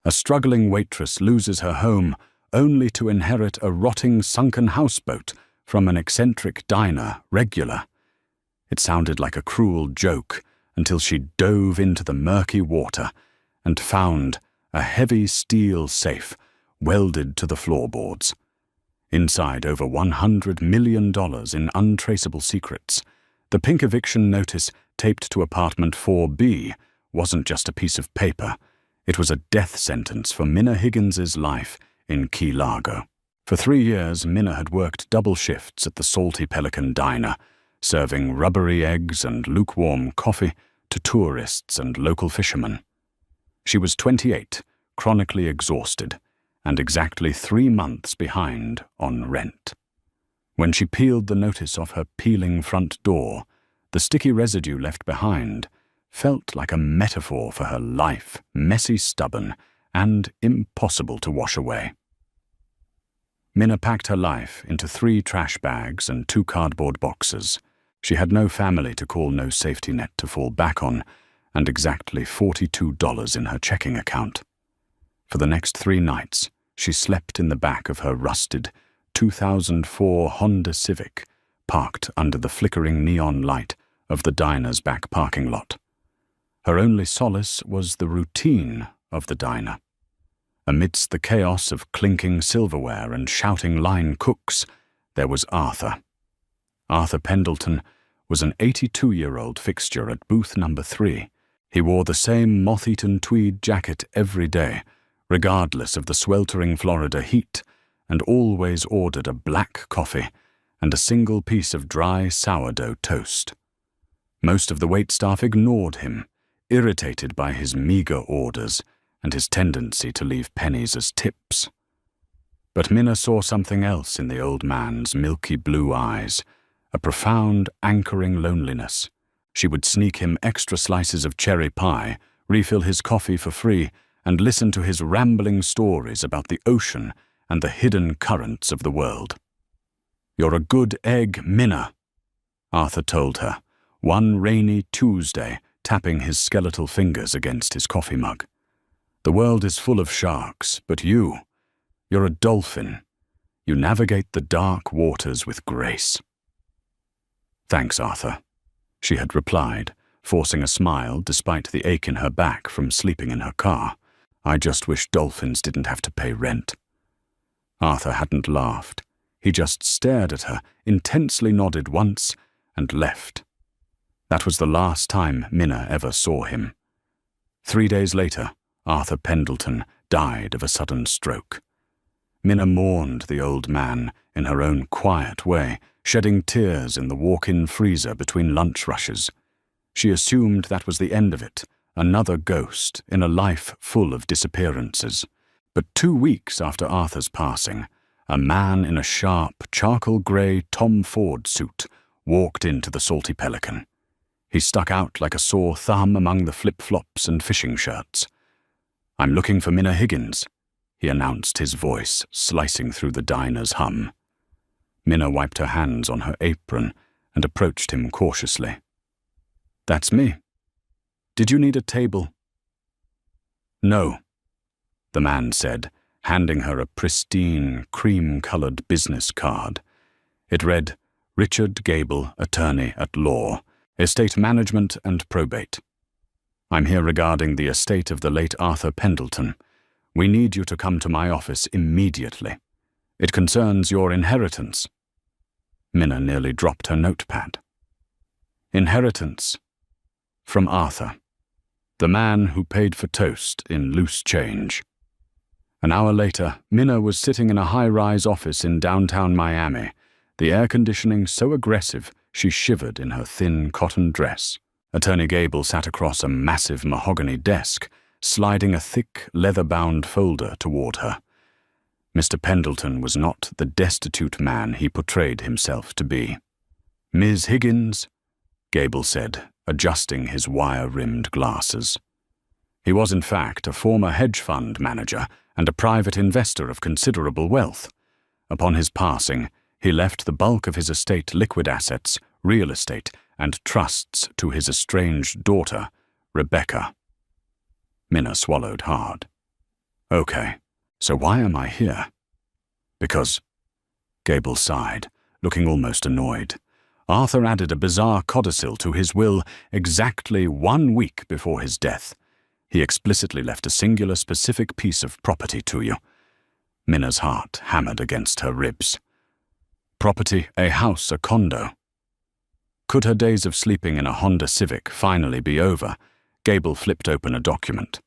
A struggling waitress loses her home only to inherit a rotting sunken houseboat from an eccentric diner regular. It sounded like a cruel joke until she dove into the murky water and found a heavy steel safe welded to the floorboards. Inside over $100 million in untraceable secrets, the pink eviction notice taped to apartment 4B wasn't just a piece of paper. It was a death sentence for Minna Higgins's life in Key Largo. For 3 years, Minna had worked double shifts at the Salty Pelican Diner, serving rubbery eggs and lukewarm coffee to tourists and local fishermen. She was 28, chronically exhausted, and exactly 3 months behind on rent. When she peeled the notice off her peeling front door, the sticky residue left behind felt like a metaphor for her life, messy, stubborn, and impossible to wash away. Minna packed her life into 3 trash bags and 2 cardboard boxes. She had no family to call, no safety net to fall back on, and exactly $42 in her checking account. For the next 3 nights, she slept in the back of her rusted 2004 Honda Civic, parked under the flickering neon light of the diner's back parking lot. Her only solace was the routine of the diner. Amidst the chaos of clinking silverware and shouting line cooks, there was Arthur. Arthur Pendleton was an 82-year-old fixture at booth number 3. He wore the same moth-eaten tweed jacket every day, regardless of the sweltering Florida heat, and always ordered a black coffee and a single piece of dry sourdough toast. Most of the waitstaff ignored him, irritated by his meager orders and his tendency to leave pennies as tips. But Minna saw something else in the old man's milky blue eyes, a profound, anchoring loneliness. She would sneak him extra slices of cherry pie, refill his coffee for free, and listen to his rambling stories about the ocean and the hidden currents of the world. "You're a good egg, Minna," Arthur told her, one rainy Tuesday, tapping his skeletal fingers against his coffee mug. "The world is full of sharks, but you're a dolphin. You navigate the dark waters with grace." "Thanks, Arthur," she had replied, forcing a smile despite the ache in her back from sleeping in her car. "I just wish dolphins didn't have to pay rent." Arthur hadn't laughed. He just stared at her, intensely nodded once, and left. That was the last time Minna ever saw him. 3 days later, Arthur Pendleton died of a sudden stroke. Minna mourned the old man in her own quiet way, shedding tears in the walk-in freezer between lunch rushes. She assumed that was the end of it, another ghost in a life full of disappearances. But 2 weeks after Arthur's passing, a man in a sharp, charcoal-grey Tom Ford suit walked into the Salty Pelican. He stuck out like a sore thumb among the flip-flops and fishing shirts. "I'm looking for Minna Higgins," he announced, his voice slicing through the diner's hum. Minna wiped her hands on her apron and approached him cautiously. "That's me. Did you need a table?" "No," the man said, handing her a pristine, cream-colored business card. It read, "Richard Gable, attorney at law, estate management and probate. I'm here regarding the estate of the late Arthur Pendleton. We need you to come to my office immediately. It concerns your inheritance." Minna nearly dropped her notepad. Inheritance. From Arthur, the man who paid for toast in loose change. An hour later, Minna was sitting in a high-rise office in downtown Miami, the air conditioning so aggressive she shivered in her thin cotton dress. Attorney Gable sat across a massive mahogany desk, sliding a thick, leather-bound folder toward her. Mr. Pendleton was not the destitute man he portrayed himself to be. "Ms. Higgins," Gable said, adjusting his wire-rimmed glasses. He was, in fact, a former hedge fund manager and a private investor of considerable wealth. Upon his passing, he left the bulk of his estate, liquid assets, real estate, and trusts to his estranged daughter, Rebecca. Minna swallowed hard. Okay, so why am I here? Because, Gable sighed, looking almost annoyed. Arthur added a bizarre codicil to his will exactly 1 week before his death. He explicitly left a singular specific piece of property to you. Minna's heart hammered against her ribs. Property, a house, a condo. Could her days of sleeping in a Honda Civic finally be over? Gable flipped open a document.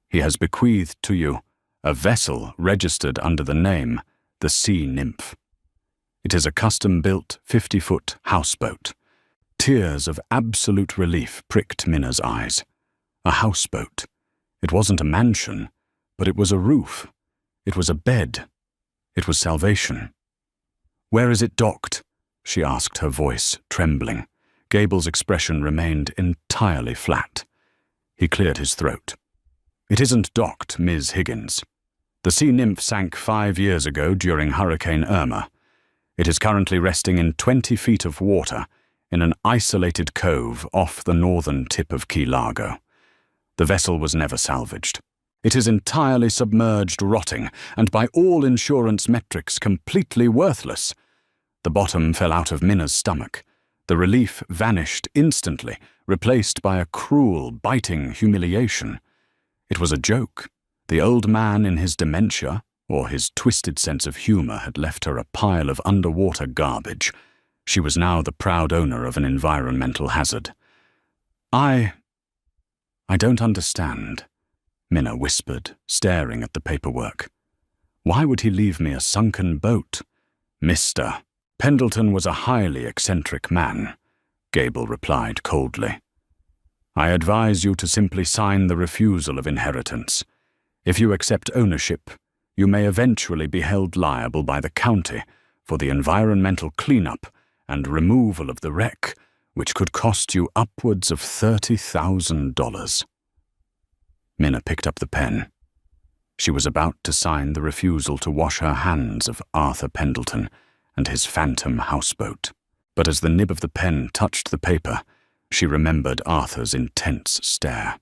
He has bequeathed to you a vessel registered under the name the Sea Nymph. It is a custom-built 50-foot houseboat. Tears of absolute relief pricked Minna's eyes. A houseboat. It wasn't a mansion, but it was a roof. It was a bed. It was salvation. Where is it docked? She asked, her voice trembling. Gable's expression remained entirely flat. He cleared his throat. It isn't docked, Ms. Higgins. The Sea Nymph sank 5 years ago during Hurricane Irma. It is currently resting in 20 feet of water in an isolated cove off the northern tip of Key Largo. The vessel was never salvaged. It is entirely submerged, rotting, and by all insurance metrics completely worthless. The bottom fell out of Minna's stomach. The relief vanished instantly, replaced by a cruel, biting humiliation. It was a joke. The old man in his dementia, or his twisted sense of humor, had left her a pile of underwater garbage. She was now the proud owner of an environmental hazard. I don't understand, Minna whispered, staring at the paperwork. Why would he leave me a sunken boat? Mr. Pendleton was a highly eccentric man, Gable replied coldly. I advise you to simply sign the refusal of inheritance. If you accept ownership, you may eventually be held liable by the county for the environmental cleanup and removal of the wreck, which could cost you upwards of $30,000. Minna picked up the pen. She was about to sign the refusal to wash her hands of Arthur Pendleton and his phantom houseboat. But as the nib of the pen touched the paper, she remembered Arthur's intense stare.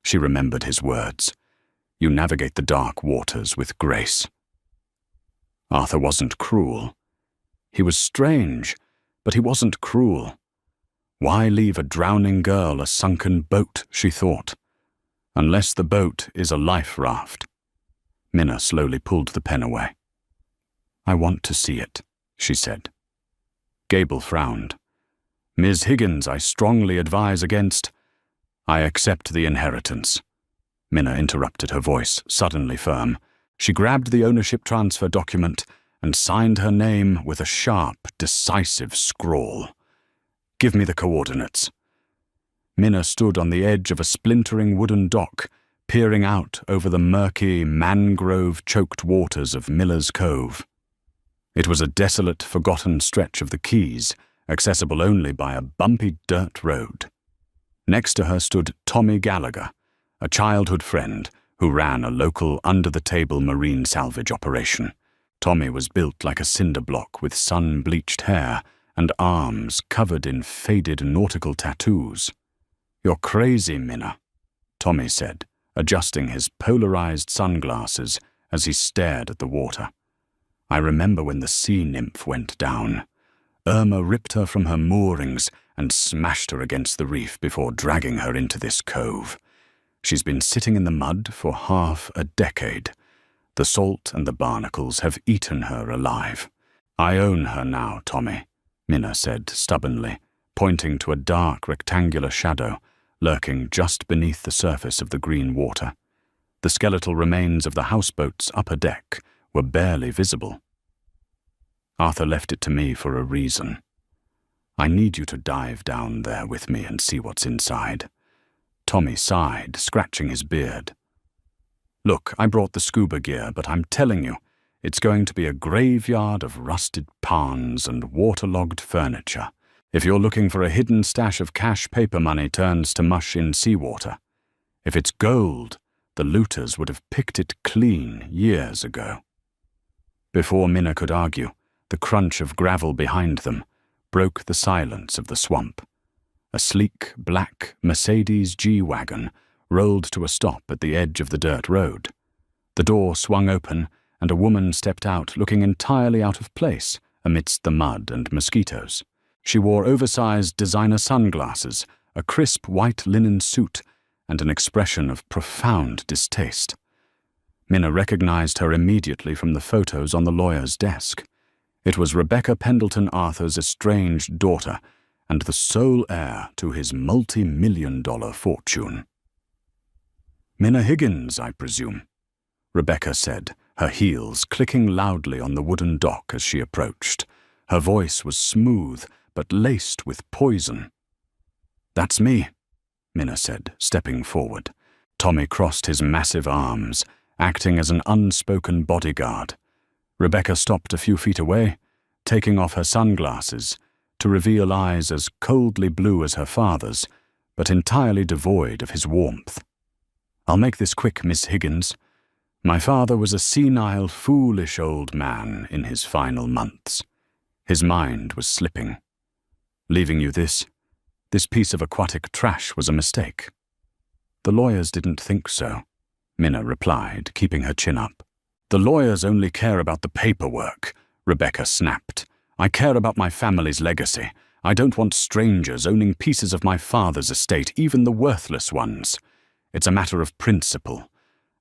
She remembered his words. You navigate the dark waters with grace. Arthur wasn't cruel. He was strange, but he wasn't cruel. Why leave a drowning girl a sunken boat, she thought. Unless the boat is a life raft. Minna slowly pulled the pen away. I want to see it, she said. Gable frowned. Ms. Higgins, I strongly advise against. I accept the inheritance. Minna interrupted, her voice suddenly firm. She grabbed the ownership transfer document and signed her name with a sharp, decisive scrawl. Give me the coordinates. Minna stood on the edge of a splintering wooden dock, peering out over the murky, mangrove-choked waters of Miller's Cove. It was a desolate, forgotten stretch of the Keys, accessible only by a bumpy dirt road. Next to her stood Tommy Gallagher, a childhood friend who ran a local under-the-table marine salvage operation. Tommy was built like a cinder block with sun-bleached hair and arms covered in faded nautical tattoos. You're crazy, Minna, Tommy said, adjusting his polarized sunglasses as he stared at the water. I remember when the Sea Nymph went down. Irma ripped her from her moorings and smashed her against the reef before dragging her into this cove. She's been sitting in the mud for half a decade. The salt and the barnacles have eaten her alive. I own her now, Tommy, Minna said stubbornly, pointing to a dark rectangular shadow lurking just beneath the surface of the green water. The skeletal remains of the houseboat's upper deck were barely visible. Arthur left it to me for a reason. I need you to dive down there with me and see what's inside. Tommy sighed, scratching his beard. Look, I brought the scuba gear, but I'm telling you, it's going to be a graveyard of rusted pans and waterlogged furniture. If you're looking for a hidden stash of cash paper money turns to mush in seawater. If it's gold, the looters would have picked it clean years ago. Before Minna could argue, the crunch of gravel behind them broke the silence of the swamp. A sleek, black Mercedes G-Wagon rolled to a stop at the edge of the dirt road. The door swung open, and a woman stepped out looking entirely out of place amidst the mud and mosquitoes. She wore oversized designer sunglasses, a crisp white linen suit, and an expression of profound distaste. Minna recognized her immediately from the photos on the lawyer's desk. It was Rebecca Pendleton Arthur's estranged daughter and the sole heir to his multi-million-dollar fortune. "Minna Higgins, I presume," Rebecca said, her heels clicking loudly on the wooden dock as she approached. Her voice was smooth but laced with poison. "That's me," Minna said, stepping forward. Tommy crossed his massive arms, acting as an unspoken bodyguard. Rebecca stopped a few feet away, taking off her sunglasses to reveal eyes as coldly blue as her father's, but entirely devoid of his warmth. "I'll make this quick, Miss Higgins. My father was a senile, foolish old man in his final months. His mind was slipping. Leaving you this piece of aquatic trash was a mistake." "The lawyers didn't think so," Minna replied, keeping her chin up. "The lawyers only care about the paperwork," Rebecca snapped. "I care about my family's legacy. I don't want strangers owning pieces of my father's estate, even the worthless ones. It's a matter of principle.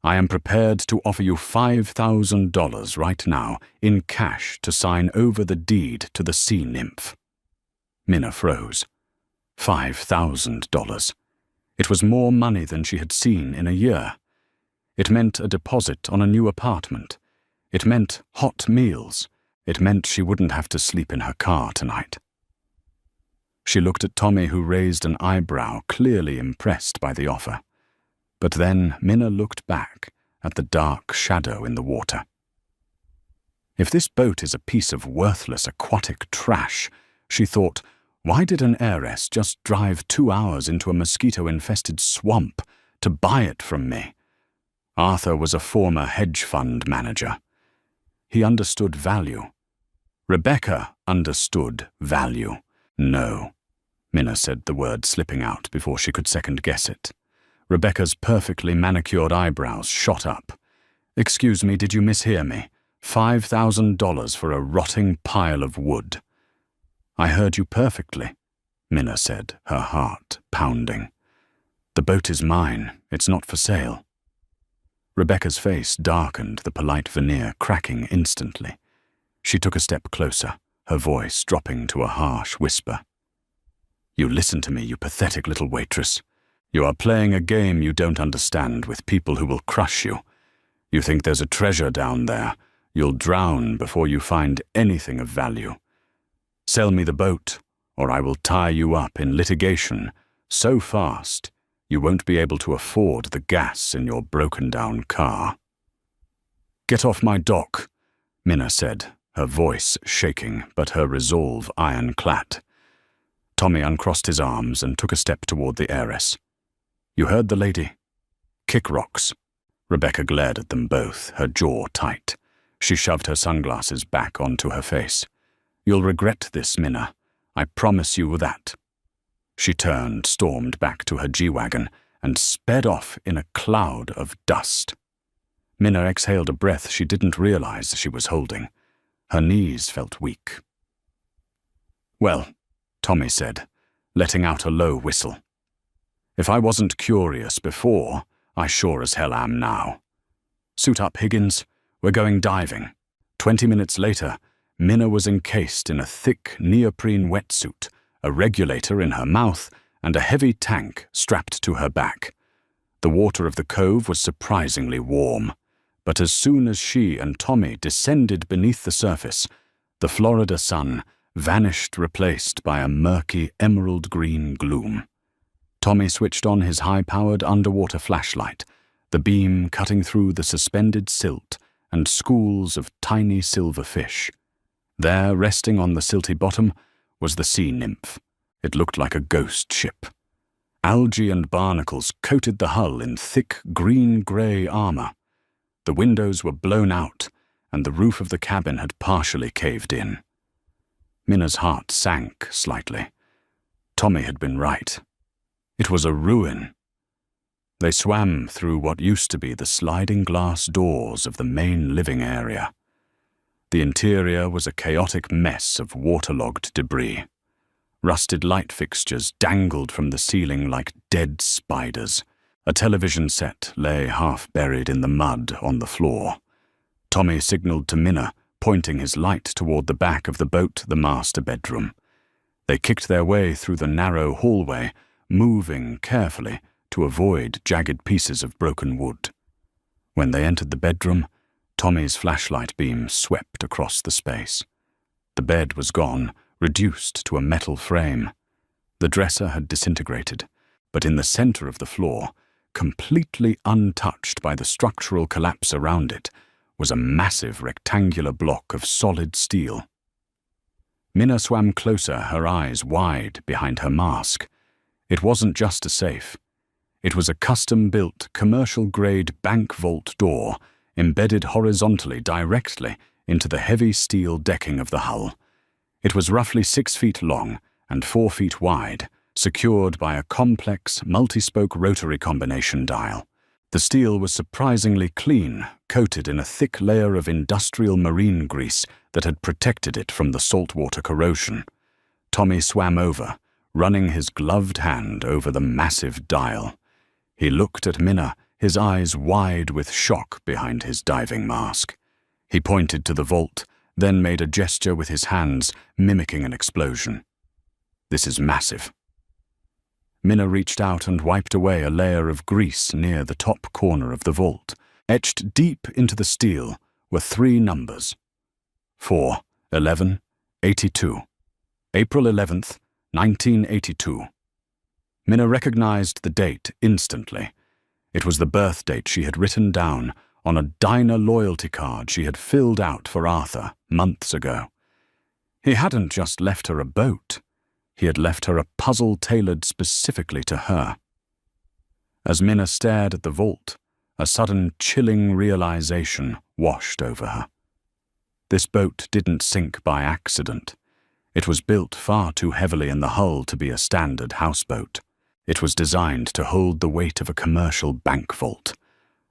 I am prepared to offer you $5,000 right now, in cash, to sign over the deed to the sea nymph." Minna froze. $5,000. It was more money than she had seen in a year. It meant a deposit on a new apartment. It meant hot meals. It meant she wouldn't have to sleep in her car tonight. She looked at Tommy, who raised an eyebrow, clearly impressed by the offer. But then Minna looked back at the dark shadow in the water. If this boat is a piece of worthless aquatic trash, she thought, why did an heiress just drive 2 hours into a mosquito-infested swamp to buy it from me? Arthur was a former hedge fund manager. He understood value. Rebecca understood value. "No," Minna said, the word slipping out before she could second-guess it. Rebecca's perfectly manicured eyebrows shot up. "Excuse me, did you mishear me? $5,000 for a rotting pile of wood." "I heard you perfectly," Minna said, her heart pounding. "The boat is mine. It's not for sale." Rebecca's face darkened, the polite veneer cracking instantly. She took a step closer, her voice dropping to a harsh whisper. "You listen to me, you pathetic little waitress. You are playing a game you don't understand with people who will crush you. You think there's a treasure down there. You'll drown before you find anything of value. Sell me the boat, or I will tie you up in litigation so fast you won't be able to afford the gas in your broken-down car." "Get off my dock," Minna said, her voice shaking, but her resolve ironclad. Tommy uncrossed his arms and took a step toward the heiress. "You heard the lady. Kick rocks." Rebecca glared at them both, her jaw tight. She shoved her sunglasses back onto her face. "You'll regret this, Minna. I promise you that." She turned, stormed back to her G-Wagon, and sped off in a cloud of dust. Minna exhaled a breath she didn't realize she was holding. Her knees felt weak. "Well," Tommy said, letting out a low whistle. "If I wasn't curious before, I sure as hell am now. Suit up, Higgins. We're going diving." 20 minutes later, Minna was encased in a thick neoprene wetsuit, a regulator in her mouth, and a heavy tank strapped to her back. The water of the cove was surprisingly warm, but as soon as she and Tommy descended beneath the surface, the Florida sun vanished, replaced by a murky emerald-green gloom. Tommy switched on his high-powered underwater flashlight, the beam cutting through the suspended silt and schools of tiny silver fish. There, resting on the silty bottom, was the sea nymph. It looked like a ghost ship. Algae and barnacles coated the hull in thick green-gray armor. The windows were blown out, and the roof of the cabin had partially caved in. Minna's heart sank slightly. Tommy had been right. It was a ruin. They swam through what used to be the sliding glass doors of the main living area. The interior was a chaotic mess of waterlogged debris. Rusted light fixtures dangled from the ceiling like dead spiders. A television set lay half buried in the mud on the floor. Tommy signaled to Minna, pointing his light toward the back of the boat, the master bedroom. They kicked their way through the narrow hallway, moving carefully to avoid jagged pieces of broken wood. When they entered the bedroom, Tommy's flashlight beam swept across the space. The bed was gone, reduced to a metal frame. The dresser had disintegrated, but in the center of the floor, completely untouched by the structural collapse around it, was a massive rectangular block of solid steel. Minna swam closer, her eyes wide behind her mask. It wasn't just a safe. It was a custom-built, commercial-grade bank vault door embedded horizontally directly into the heavy steel decking of the hull. It was roughly 6 feet long and 4 feet wide, secured by a complex, multi-spoke rotary combination dial. The steel was surprisingly clean, coated in a thick layer of industrial marine grease that had protected it from the saltwater corrosion. Tommy swam over, running his gloved hand over the massive dial. He looked at Minna, his eyes wide with shock behind his diving mask. He pointed to the vault, then made a gesture with his hands, mimicking an explosion. "This is massive." Minna reached out and wiped away a layer of grease near the top corner of the vault. Etched deep into the steel were 3 numbers: 4/11/82. April 11th, 1982. Minna recognized the date instantly. It was the birth date she had written down on a diner loyalty card she had filled out for Arthur months ago. He hadn't just left her a boat. He had left her a puzzle tailored specifically to her. As Minna stared at the vault, a sudden chilling realization washed over her. This boat didn't sink by accident. It was built far too heavily in the hull to be a standard houseboat. It was designed to hold the weight of a commercial bank vault.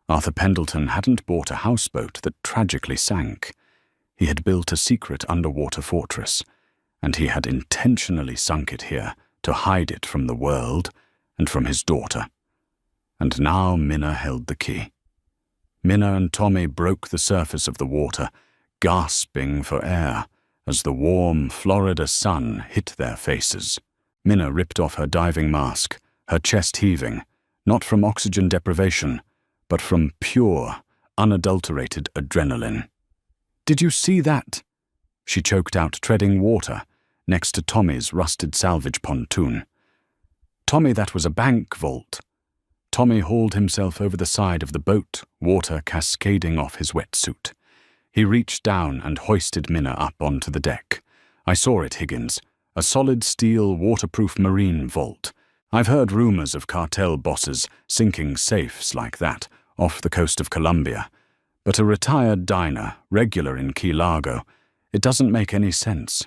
Arthur Pendleton hadn't bought a houseboat that tragically sank. He had built a secret underwater fortress, and he had intentionally sunk it here to hide it from the world and from his daughter. And now Minna held the key. Minna and Tommy broke the surface of the water, gasping for air as the warm Florida sun hit their faces. Minna ripped off her diving mask, her chest heaving, not from oxygen deprivation, but from pure, unadulterated adrenaline. "Did you see that?" She choked out, treading water next to Tommy's rusted salvage pontoon. "Tommy, that was a bank vault." Tommy hauled himself over the side of the boat, water cascading off his wetsuit. He reached down and hoisted Minna up onto the deck. "I saw it, Higgins. A solid steel, waterproof marine vault. I've heard rumors of cartel bosses sinking safes like that off the coast of Colombia. But a retired diner, regular in Key Largo, it doesn't make any sense."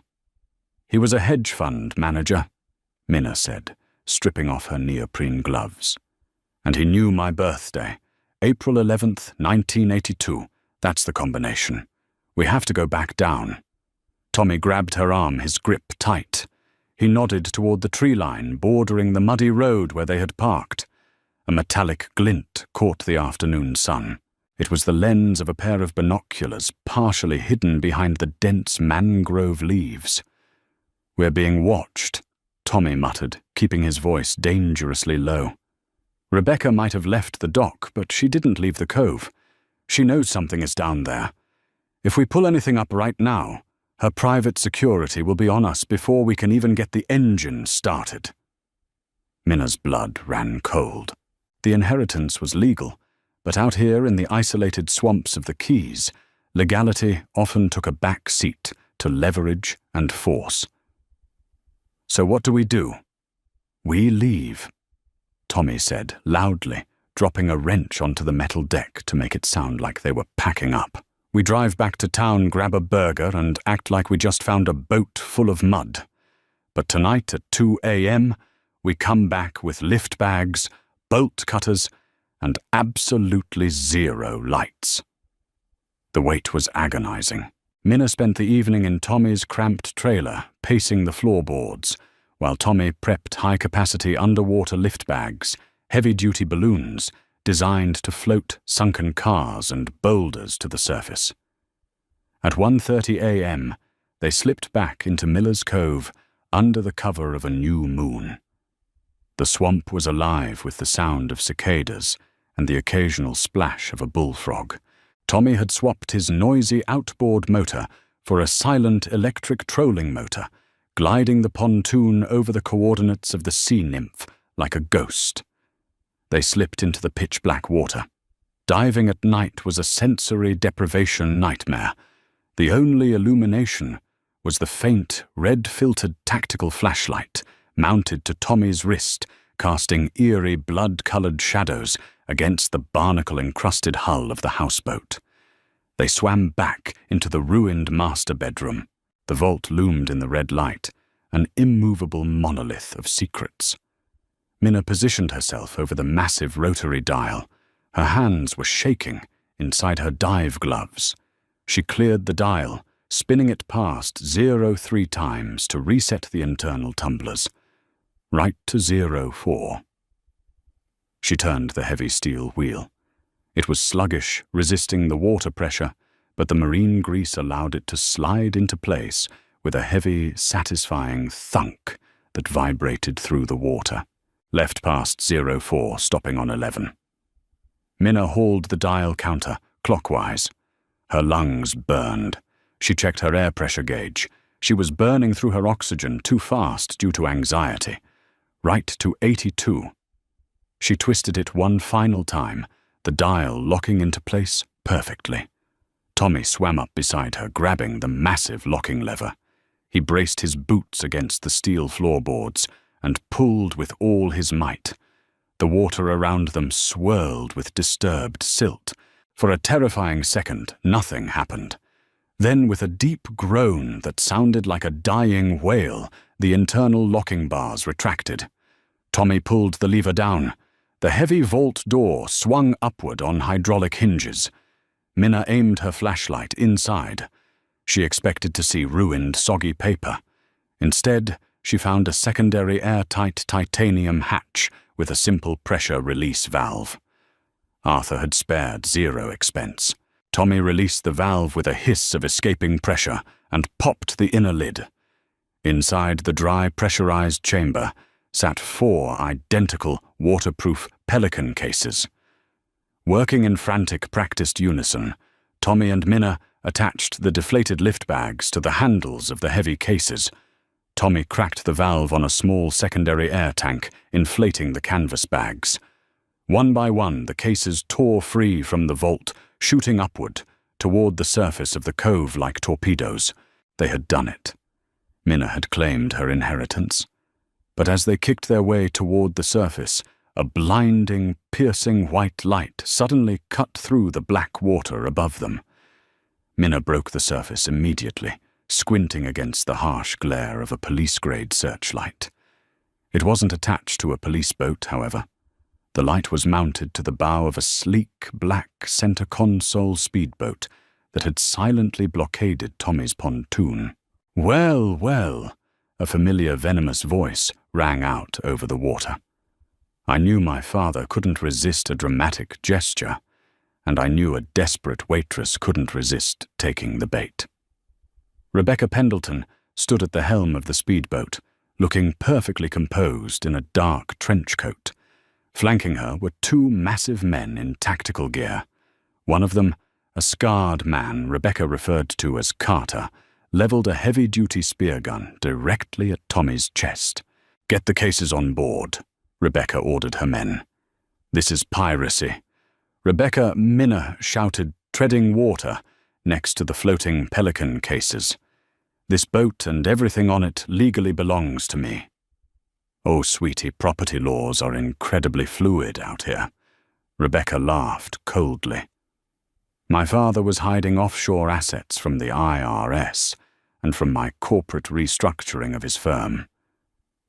"He was a hedge fund manager," Minna said, stripping off her neoprene gloves. "And he knew my birthday, April 11th, 1982. That's the combination. We have to go back down." Tommy grabbed her arm, his grip tight. He nodded toward the tree line bordering the muddy road where they had parked. A metallic glint caught the afternoon sun. It was the lens of a pair of binoculars partially hidden behind the dense mangrove leaves. "We're being watched," Tommy muttered, keeping his voice dangerously low. "Rebecca might have left the dock, but she didn't leave the cove. She knows something is down there. If we pull anything up right now, her private security will be on us before we can even get the engine started." Minna's blood ran cold. The inheritance was legal, but out here in the isolated swamps of the Keys, legality often took a back seat to leverage and force. "So what do we do?" "We leave," Tommy said loudly, dropping a wrench onto the metal deck to make it sound like they were packing up. "We drive back to town, grab a burger, and act like we just found a boat full of mud. But tonight at 2 a.m., we come back with lift bags, bolt cutters, and absolutely zero lights. The wait was agonizing. Minna spent the evening in Tommy's cramped trailer, pacing the floorboards, while Tommy prepped high-capacity underwater lift bags, heavy-duty balloons, designed to float sunken cars and boulders to the surface. At 1:30 a.m., they slipped back into Miller's Cove under the cover of a new moon. The swamp was alive with the sound of cicadas and the occasional splash of a bullfrog. Tommy had swapped his noisy outboard motor for a silent electric trolling motor, gliding the pontoon over the coordinates of the sea nymph like a ghost. They slipped into the pitch-black water. Diving at night was a sensory deprivation nightmare. The only illumination was the faint, red-filtered tactical flashlight mounted to Tommy's wrist, casting eerie, blood-colored shadows against the barnacle-encrusted hull of the houseboat. They swam back into the ruined master bedroom. The vault loomed in the red light, an immovable monolith of secrets. Minna positioned herself over the massive rotary dial. Her hands were shaking inside her dive gloves. She cleared the dial, spinning it past 03 times to reset the internal tumblers. Right to 04. She turned the heavy steel wheel. It was sluggish, resisting the water pressure, but the marine grease allowed it to slide into place with a heavy, satisfying thunk that vibrated through the water. Left past 04, stopping on 11. Minna hauled the dial counter clockwise. Her lungs burned. She checked her air pressure gauge. She was burning through her oxygen too fast due to anxiety. Right to 82. She twisted it one final time, the dial locking into place perfectly. Tommy swam up beside her, grabbing the massive locking lever. He braced his boots against the steel floorboards and pulled with all his might. The water around them swirled with disturbed silt. For a terrifying second, nothing happened. Then, with a deep groan that sounded like a dying whale, the internal locking bars retracted. Tommy pulled the lever down. The heavy vault door swung upward on hydraulic hinges. Minna aimed her flashlight inside. She expected to see ruined, soggy paper. Instead, she found a secondary airtight titanium hatch with a simple pressure release valve. Arthur had spared zero expense. Tommy released the valve with a hiss of escaping pressure and popped the inner lid. Inside the dry, pressurized chamber sat 4 identical, waterproof Pelican cases. Working in frantic, practiced unison, Tommy and Minna attached the deflated lift bags to the handles of the heavy cases. Tommy cracked the valve on a small secondary air tank, inflating the canvas bags. One by one, the cases tore free from the vault, shooting upward, toward the surface of the cove like torpedoes. They had done it. Minna had claimed her inheritance. But as they kicked their way toward the surface, a blinding, piercing white light suddenly cut through the black water above them. Minna broke the surface immediately, squinting against the harsh glare of a police-grade searchlight. It wasn't attached to a police boat, however. The light was mounted to the bow of a sleek, black center console speedboat that had silently blockaded Tommy's pontoon. "Well, well," a familiar venomous voice rang out over the water. I knew my father couldn't resist a dramatic gesture, and I knew a desperate waitress couldn't resist taking the bait. Rebecca Pendleton stood at the helm of the speedboat, looking perfectly composed in a dark trench coat. Flanking her were 2 massive men in tactical gear. One of them, a scarred man Rebecca referred to as Carter, leveled a heavy-duty spear gun directly at Tommy's chest. "Get the cases on board," Rebecca ordered her men. "This is piracy." Rebecca Minna shouted, treading water next to the floating Pelican cases. "This boat and everything on it legally belongs to me." "Oh, sweetie, property laws are incredibly fluid out here." Rebecca laughed coldly. My father was hiding offshore assets from the IRS and from my corporate restructuring of his firm.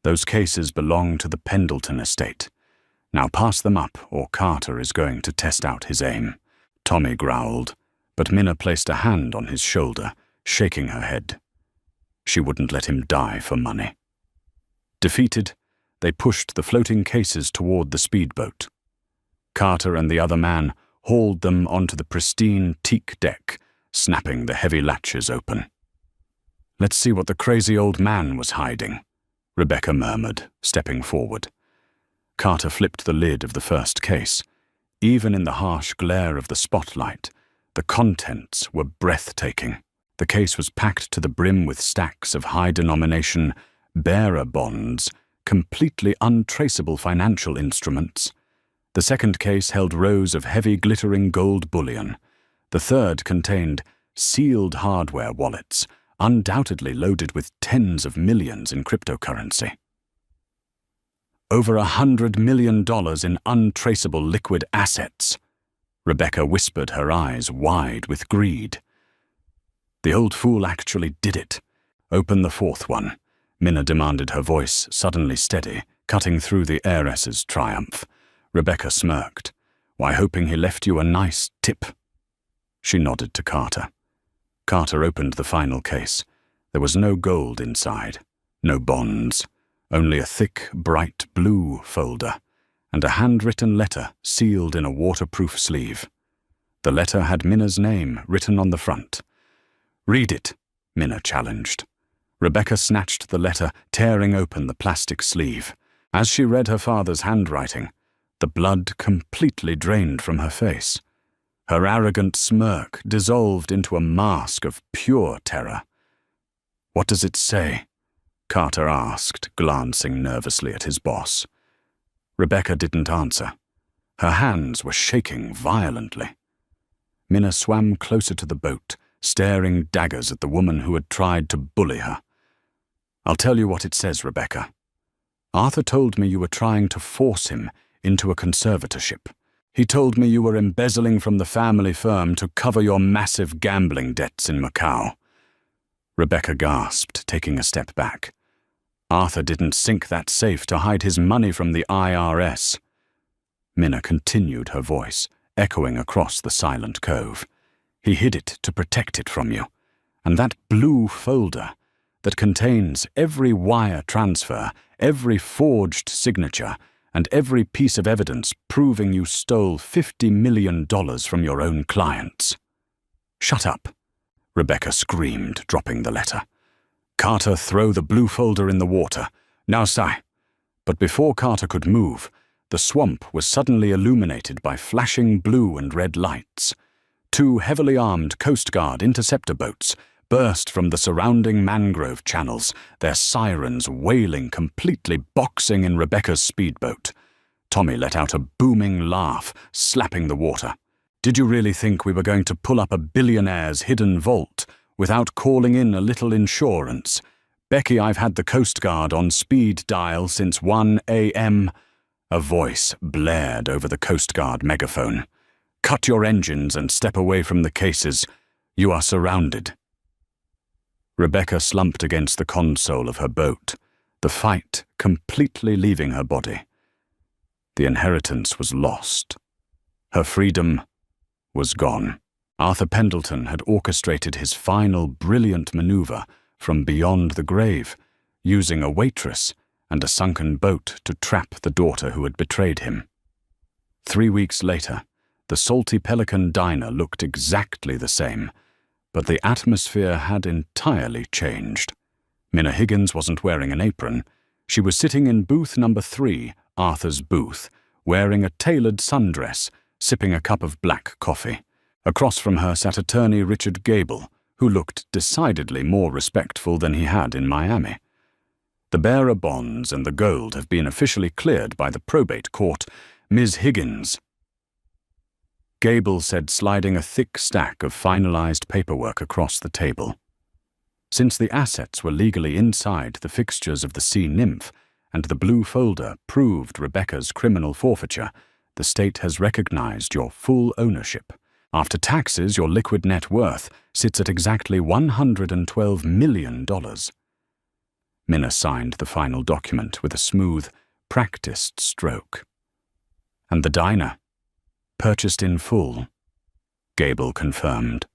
Those cases belong to the Pendleton estate. Now pass them up, or Carter is going to test out his aim. Tommy growled, but Minna placed a hand on his shoulder, shaking her head. She wouldn't let him die for money. Defeated, they pushed the floating cases toward the speedboat. Carter and the other man hauled them onto the pristine teak deck, snapping the heavy latches open. "Let's see what the crazy old man was hiding," Rebecca murmured, stepping forward. Carter flipped the lid of the first case. Even in the harsh glare of the spotlight, the contents were breathtaking. The case was packed to the brim with stacks of high-denomination bearer bonds, completely untraceable financial instruments. The second case held rows of heavy glittering gold bullion. The third contained sealed hardware wallets, undoubtedly loaded with tens of millions in cryptocurrency. Over $100 million in untraceable liquid assets. Rebecca whispered, her eyes wide with greed. The old fool actually did it. "Open the fourth one," Minna demanded, her voice suddenly steady, cutting through the heiress's triumph. Rebecca smirked. "Why, hoping he left you a nice tip?" She nodded to Carter. Carter opened the final case. There was no gold inside, no bonds, only a thick, bright blue folder, and a handwritten letter sealed in a waterproof sleeve. The letter had Minna's name written on the front. "Read it," Minna challenged. Rebecca snatched the letter, tearing open the plastic sleeve. As she read her father's handwriting, the blood completely drained from her face. Her arrogant smirk dissolved into a mask of pure terror. "What does it say?" Carter asked, glancing nervously at his boss. Rebecca didn't answer. Her hands were shaking violently. Minna swam closer to the boat, staring daggers at the woman who had tried to bully her. "I'll tell you what it says, Rebecca. Arthur told me you were trying to force him into a conservatorship. He told me you were embezzling from the family firm to cover your massive gambling debts in Macau." Rebecca gasped, taking a step back. "Arthur didn't sink that safe to hide his money from the IRS." Minna continued, her voice echoing across the silent cove. "He hid it to protect it from you. And that blue folder that contains every wire transfer, every forged signature, and every piece of evidence proving you stole $50 million from your own clients." "Shut up," Rebecca screamed, dropping the letter. "Carter, throw the blue folder in the water. Now, Sai." But before Carter could move, the swamp was suddenly illuminated by flashing blue and red lights. Two heavily armed Coast Guard interceptor boats burst from the surrounding mangrove channels, their sirens wailing, completely boxing in Rebecca's speedboat. Tommy let out a booming laugh, slapping the water. "Did you really think we were going to pull up a billionaire's hidden vault without calling in a little insurance? Becky, I've had the Coast Guard on speed dial since 1 a.m. A voice blared over the Coast Guard megaphone. "Cut your engines and step away from the cases. You are surrounded." Rebecca slumped against the console of her boat, the fight completely leaving her body. The inheritance was lost. Her freedom was gone. Arthur Pendleton had orchestrated his final brilliant maneuver from beyond the grave, using a waitress and a sunken boat to trap the daughter who had betrayed him. 3 weeks later, the Salty Pelican diner looked exactly the same, but the atmosphere had entirely changed. Minna Higgins wasn't wearing an apron. She was sitting in booth number 3, Arthur's booth, wearing a tailored sundress, sipping a cup of black coffee. Across from her sat attorney Richard Gable, who looked decidedly more respectful than he had in Miami. "The bearer bonds and the gold have been officially cleared by the probate court. Ms. Higgins," Gable said, sliding a thick stack of finalized paperwork across the table. Since the assets were legally inside the fixtures of the Sea Nymph, and the blue folder proved Rebecca's criminal forfeiture, the state has recognized your full ownership. After taxes, your liquid net worth sits at exactly $112 million. Minna signed the final document with a smooth, practiced stroke. And the diner? Purchased in full. Gable confirmed.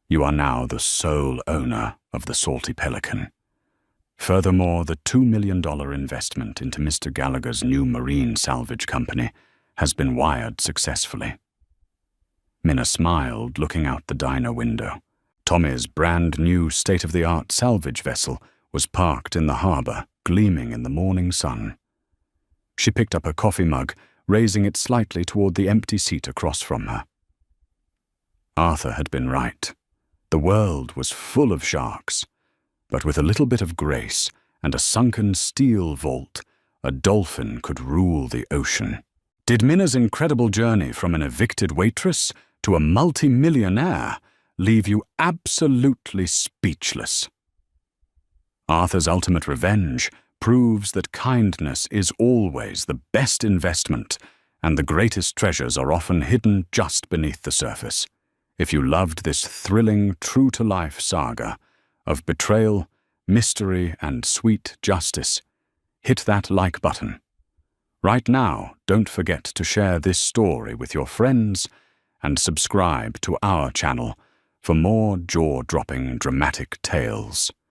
You are now the sole owner of the Salty Pelican. Furthermore, the $2 million investment into Mr. Gallagher's new marine salvage company has been wired successfully. Minna smiled, looking out the diner window. Tommy's brand-new state-of-the-art salvage vessel was parked in the harbor, gleaming in the morning sun. She picked up her coffee mug, raising it slightly toward the empty seat across from her. Arthur had been right. The world was full of sharks, but with a little bit of grace and a sunken steel vault, a dolphin could rule the ocean. Did Minna's incredible journey from an evicted waitress to a multi-millionaire leave you absolutely speechless? Arthur's ultimate revenge proves that kindness is always the best investment, and the greatest treasures are often hidden just beneath the surface. If you loved this thrilling, true-to-life saga of betrayal, mystery, and sweet justice, hit that like button. Right now, don't forget to share this story with your friends and subscribe to our channel for more jaw-dropping dramatic tales.